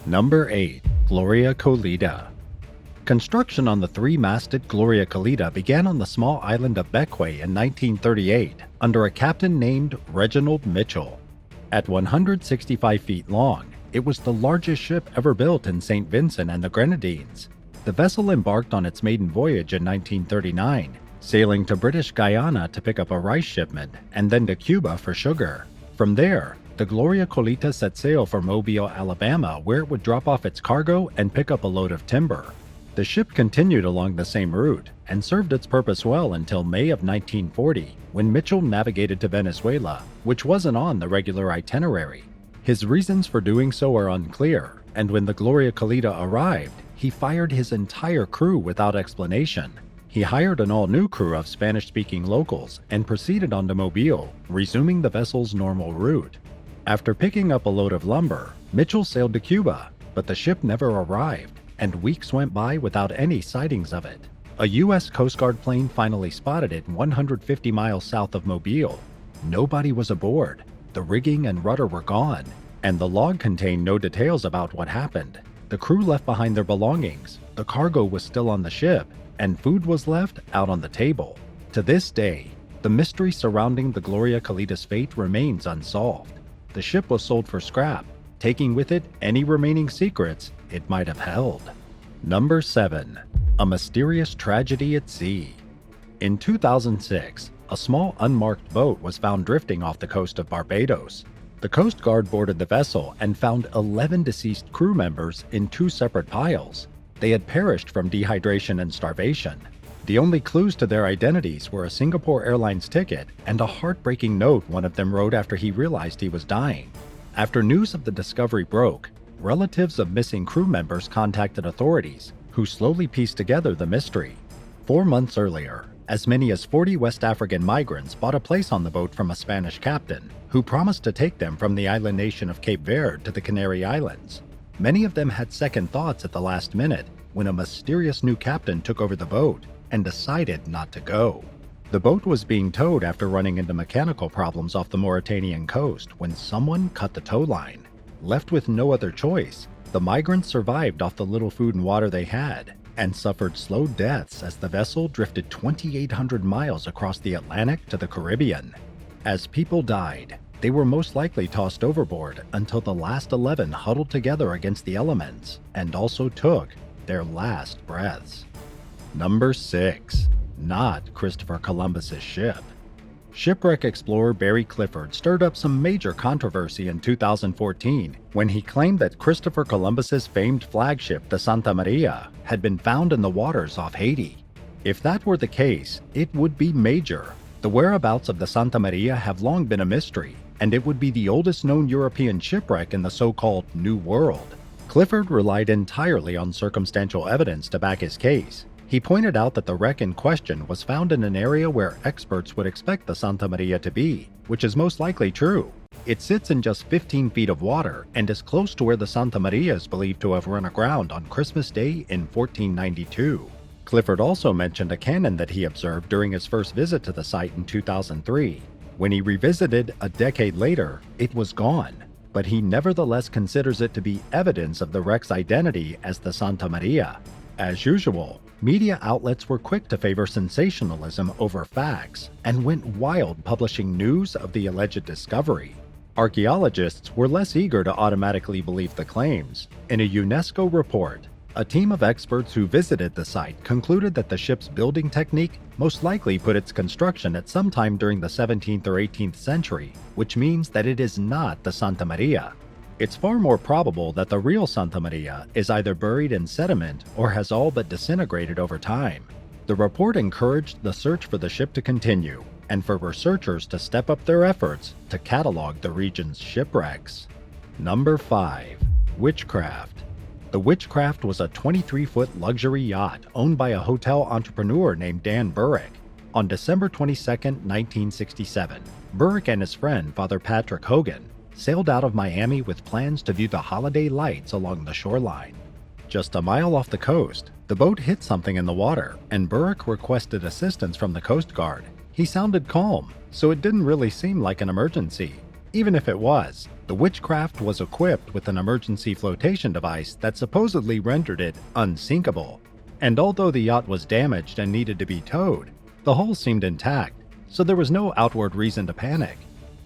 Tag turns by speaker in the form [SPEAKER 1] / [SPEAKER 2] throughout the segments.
[SPEAKER 1] Number 8. Gloria Colita. Construction on the three-masted Gloria Colita began on the small island of Bequia in 1938 under a captain named Reginald Mitchell. At 165 feet long, it was the largest ship ever built in St. Vincent and the Grenadines. The vessel embarked on its maiden voyage in 1939, sailing to British Guyana to pick up a rice shipment and then to Cuba for sugar. From there, the Gloria Colita set sail for Mobile, Alabama, where it would drop off its cargo and pick up a load of timber. The ship continued along the same route and served its purpose well until May of 1940, when Mitchell navigated to Venezuela, which wasn't on the regular itinerary. His reasons for doing so are unclear, and when the Gloria Colita arrived, he fired his entire crew without explanation. He hired an all-new crew of Spanish-speaking locals and proceeded on to Mobile, resuming the vessel's normal route. After picking up a load of lumber, Mitchell sailed to Cuba, but the ship never arrived, and weeks went by without any sightings of it. A U.S. Coast Guard plane finally spotted it 150 miles south of Mobile. Nobody was aboard, the rigging and rudder were gone, and the log contained no details about what happened. The crew left behind their belongings, the cargo was still on the ship, and food was left out on the table. To this day, the mystery surrounding the Gloria Colita's fate remains unsolved. The ship was sold for scrap, taking with it any remaining secrets it might have held. Number 7. A mysterious tragedy at sea. In 2006, a small unmarked boat was found drifting off the coast of Barbados. The Coast Guard boarded the vessel and found 11 deceased crew members in 2 separate piles. They had perished from dehydration and starvation. The only clues to their identities were a Singapore Airlines ticket and a heartbreaking note one of them wrote after he realized he was dying. After news of the discovery broke, relatives of missing crew members contacted authorities, who slowly pieced together the mystery. 4 months earlier, as many as 40 West African migrants bought a place on the boat from a Spanish captain, who promised to take them from the island nation of Cape Verde to the Canary Islands. Many of them had second thoughts at the last minute when a mysterious new captain took over the boat and decided not to go. The boat was being towed after running into mechanical problems off the Mauritanian coast when someone cut the tow line. Left with no other choice, the migrants survived off the little food and water they had and suffered slow deaths as the vessel drifted 2,800 miles across the Atlantic to the Caribbean. As people died, they were most likely tossed overboard until the last 11 huddled together against the elements and also took their last breaths. Number 6. Not Christopher Columbus's ship. Shipwreck explorer Barry Clifford stirred up some major controversy in 2014 when he claimed that Christopher Columbus's famed flagship, the Santa Maria, had been found in the waters off Haiti. If that were the case, it would be major. The whereabouts of the Santa Maria have long been a mystery, and it would be the oldest known European shipwreck in the so-called New World. Clifford relied entirely on circumstantial evidence to back his case. He pointed out that the wreck in question was found in an area where experts would expect the Santa Maria to be, which is most likely true. It sits in just 15 feet of water and is close to where the Santa Maria is believed to have run aground on Christmas Day in 1492. Clifford also mentioned a cannon that he observed during his first visit to the site in 2003. When he revisited a decade later, it was gone, but he nevertheless considers it to be evidence of the wreck's identity as the Santa Maria. As usual, media outlets were quick to favor sensationalism over facts and went wild publishing news of the alleged discovery. Archaeologists were less eager to automatically believe the claims. In a UNESCO report, a team of experts who visited the site concluded that the ship's building technique most likely put its construction at some time during the 17th or 18th century, which means that it is not the Santa Maria. It's far more probable that the real Santa Maria is either buried in sediment or has all but disintegrated over time. The report encouraged the search for the ship to continue, and for researchers to step up their efforts to catalog the region's shipwrecks. Number 5. Witchcraft. The Witchcraft was a 23-foot luxury yacht owned by a hotel entrepreneur named Dan Burrick. On December 22, 1967, Burrick and his friend, Father Patrick Hogan, sailed out of Miami with plans to view the holiday lights along the shoreline. Just a mile off the coast, the boat hit something in the water, and Burrick requested assistance from the Coast Guard. He sounded calm, so it didn't really seem like an emergency. Even if it was, the Witchcraft was equipped with an emergency flotation device that supposedly rendered it unsinkable. And although the yacht was damaged and needed to be towed, the hull seemed intact, so there was no outward reason to panic.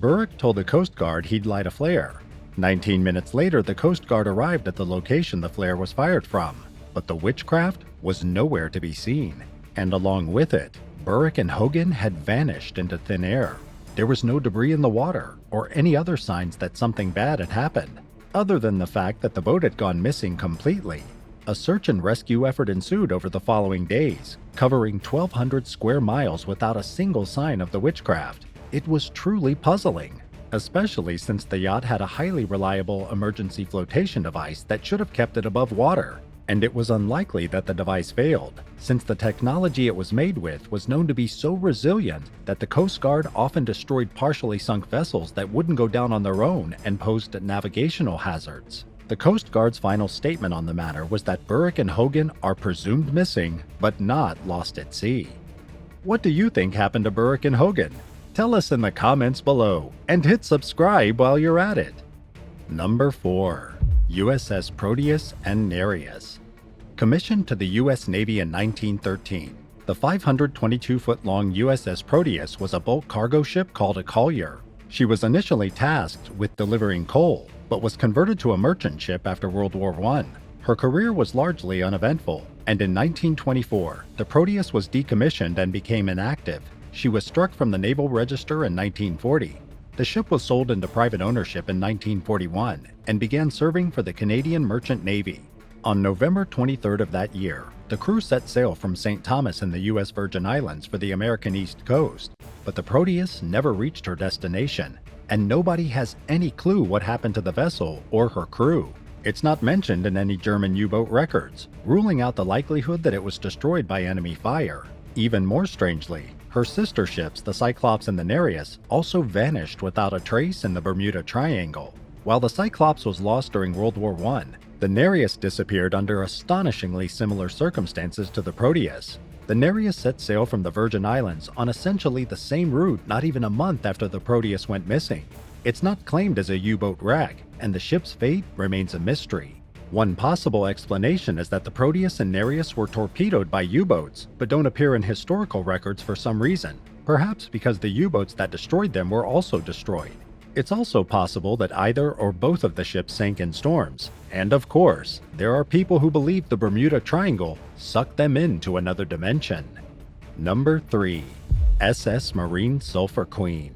[SPEAKER 1] Burrick told the Coast Guard he'd light a flare. 19 minutes later, the Coast Guard arrived at the location the flare was fired from, but the Witchcraft was nowhere to be seen. And along with it, Burrick and Hogan had vanished into thin air. There was no debris in the water or any other signs that something bad had happened, other than the fact that the boat had gone missing completely. A search and rescue effort ensued over the following days, covering 1,200 square miles without a single sign of the Witchcraft. It was truly puzzling, especially since the yacht had a highly reliable emergency flotation device that should have kept it above water. And it was unlikely that the device failed, since the technology it was made with was known to be so resilient that the Coast Guard often destroyed partially sunk vessels that wouldn't go down on their own and posed navigational hazards. The Coast Guard's final statement on the matter was that Burrick and Hogan are presumed missing, but not lost at sea. What do you think happened to Burrick and Hogan? Tell us in the comments below, and hit subscribe while you're at it. Number 4. USS Proteus and Nereus. Commissioned to the U.S. Navy in 1913, the 522-foot-long USS Proteus was a bulk cargo ship called a collier. She was initially tasked with delivering coal, but was converted to a merchant ship after World War I. Her career was largely uneventful, and in 1924, the Proteus was decommissioned and became inactive. She was struck from the Naval Register in 1940. The ship was sold into private ownership in 1941 and began serving for the Canadian Merchant Navy. On November 23rd of that year, the crew set sail from St. Thomas in the U.S. Virgin Islands for the American East Coast, but the Proteus never reached her destination, and nobody has any clue what happened to the vessel or her crew. It's not mentioned in any German U-boat records, ruling out the likelihood that it was destroyed by enemy fire. Even more strangely, her sister ships, the Cyclops and the Nereus, also vanished without a trace in the Bermuda Triangle. While the Cyclops was lost during World War I, the Nereus disappeared under astonishingly similar circumstances to the Proteus. The Nereus set sail from the Virgin Islands on essentially the same route not even a month after the Proteus went missing. It's not claimed as a U-boat wreck, and the ship's fate remains a mystery. One possible explanation is that the Proteus and Nereus were torpedoed by U-boats, but don't appear in historical records for some reason, perhaps because the U-boats that destroyed them were also destroyed. It's also possible that either or both of the ships sank in storms, and of course, there are people who believe the Bermuda Triangle sucked them into another dimension. Number 3. SS Marine Sulfur Queen.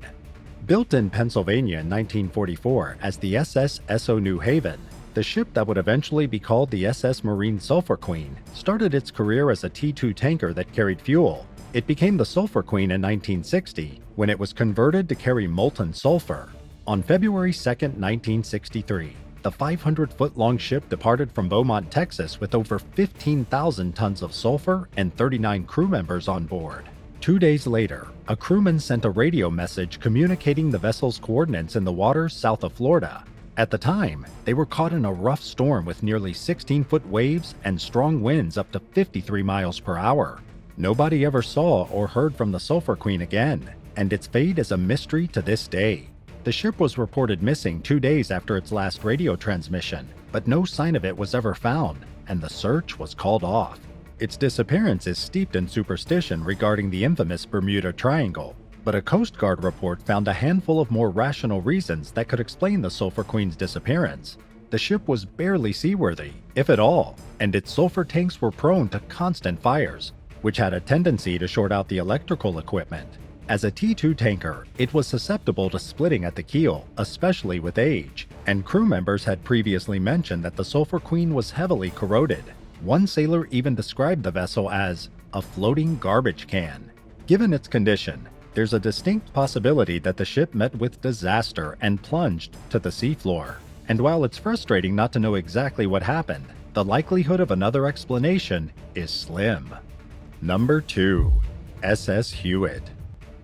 [SPEAKER 1] Built in Pennsylvania in 1944 as the SS Esso New Haven, the ship that would eventually be called the SS Marine Sulfur Queen started its career as a T2 tanker that carried fuel. It became the Sulfur Queen in 1960 when it was converted to carry molten sulfur. On February 2, 1963, the 500-foot-long ship departed from Beaumont, Texas with over 15,000 tons of sulfur and 39 crew members on board. 2 days later, a crewman sent a radio message communicating the vessel's coordinates in the waters south of Florida. At the time, they were caught in a rough storm with nearly 16-foot waves and strong winds up to 53 miles per hour. Nobody ever saw or heard from the Sulfur Queen again, and its fate is a mystery to this day. The ship was reported missing 2 days after its last radio transmission, but no sign of it was ever found, and the search was called off. Its disappearance is steeped in superstition regarding the infamous Bermuda Triangle, but a Coast Guard report found a handful of more rational reasons that could explain the Sulfur Queen's disappearance. The ship was barely seaworthy, if at all, and its sulfur tanks were prone to constant fires, which had a tendency to short out the electrical equipment. As a T2 tanker, it was susceptible to splitting at the keel, especially with age, and crew members had previously mentioned that the Sulfur Queen was heavily corroded. One sailor even described the vessel as a floating garbage can. Given its condition, there's a distinct possibility that the ship met with disaster and plunged to the seafloor. And while it's frustrating not to know exactly what happened, the likelihood of another explanation is slim. Number 2. SS Hewitt.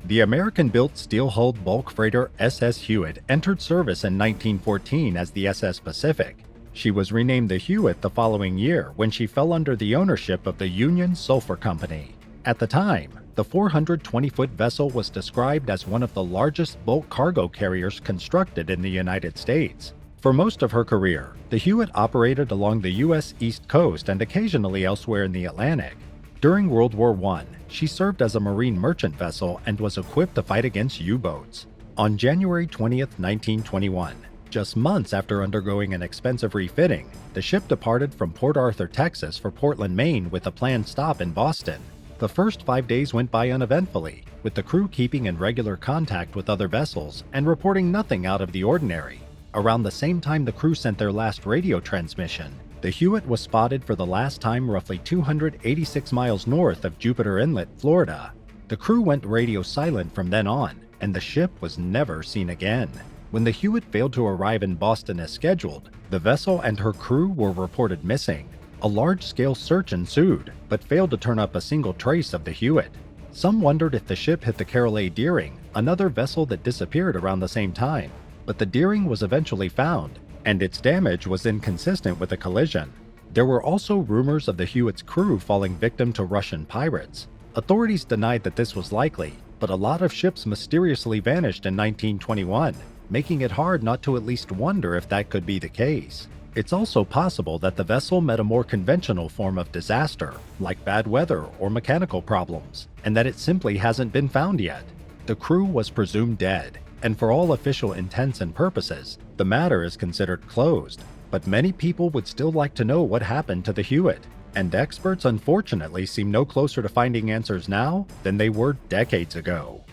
[SPEAKER 1] The American-built steel-hulled bulk freighter SS Hewitt entered service in 1914 as the SS Pacific. She was renamed the Hewitt the following year when she fell under the ownership of the Union Sulphur Company. At the time, the 420-foot vessel was described as one of the largest bulk cargo carriers constructed in the United States. For most of her career, the Hewitt operated along the U.S. East Coast and occasionally elsewhere in the Atlantic. During World War I, she served as a marine merchant vessel and was equipped to fight against U-boats. On January 20, 1921, just months after undergoing an expensive refitting, the ship departed from Port Arthur, Texas for Portland, Maine with a planned stop in Boston. The first 5 days went by uneventfully, with the crew keeping in regular contact with other vessels and reporting nothing out of the ordinary. Around the same time the crew sent their last radio transmission, the Hewitt was spotted for the last time roughly 286 miles north of Jupiter Inlet, Florida. The crew went radio silent from then on, and the ship was never seen again. When the Hewitt failed to arrive in Boston as scheduled, the vessel and her crew were reported missing. A large-scale search ensued, but failed to turn up a single trace of the Hewitt. Some wondered if the ship hit the Carroll A. Deering, another vessel that disappeared around the same time, but the Deering was eventually found, and its damage was inconsistent with the collision. There were also rumors of the Hewitt's crew falling victim to Russian pirates. Authorities denied that this was likely, but a lot of ships mysteriously vanished in 1921, making it hard not to at least wonder if that could be the case. It's also possible that the vessel met a more conventional form of disaster, like bad weather or mechanical problems, and that it simply hasn't been found yet. The crew was presumed dead, and for all official intents and purposes, the matter is considered closed. But many people would still like to know what happened to the Hewitt, and experts unfortunately seem no closer to finding answers now than they were decades ago.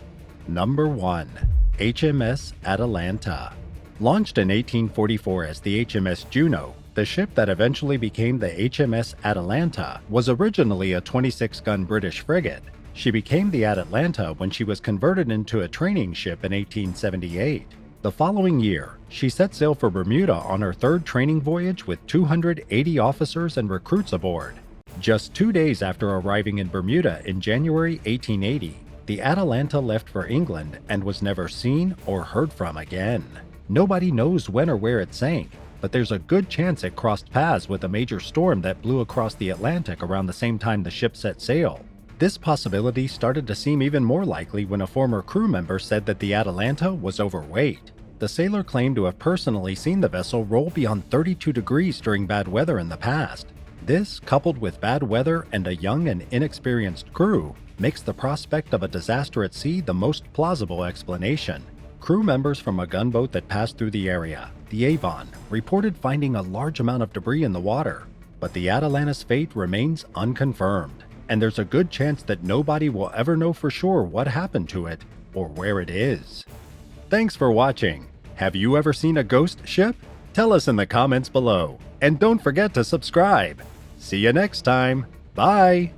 [SPEAKER 1] Number 1. HMS Atalanta. Launched in 1844 as the HMS Juno, the ship that eventually became the HMS Atalanta was originally a 26-gun British frigate. She became the Atalanta when she was converted into a training ship in 1878. The following year, she set sail for Bermuda on her third training voyage with 280 officers and recruits aboard. Just 2 days after arriving in Bermuda in January 1880, the Atalanta left for England and was never seen or heard from again. Nobody knows when or where it sank, but there's a good chance it crossed paths with a major storm that blew across the Atlantic around the same time the ship set sail. This possibility started to seem even more likely when a former crew member said that the Atalanta was overweight. The sailor claimed to have personally seen the vessel roll beyond 32 degrees during bad weather in the past. This, coupled with bad weather and a young and inexperienced crew, makes the prospect of a disaster at sea the most plausible explanation. Crew members from a gunboat that passed through the area, the Avon, reported finding a large amount of debris in the water, but the Atalanta's fate remains unconfirmed, and there's a good chance that nobody will ever know for sure what happened to it or where it is. Thanks for watching. Have you ever seen a ghost ship? Tell us in the comments below, and don't forget to subscribe. See you next time. Bye!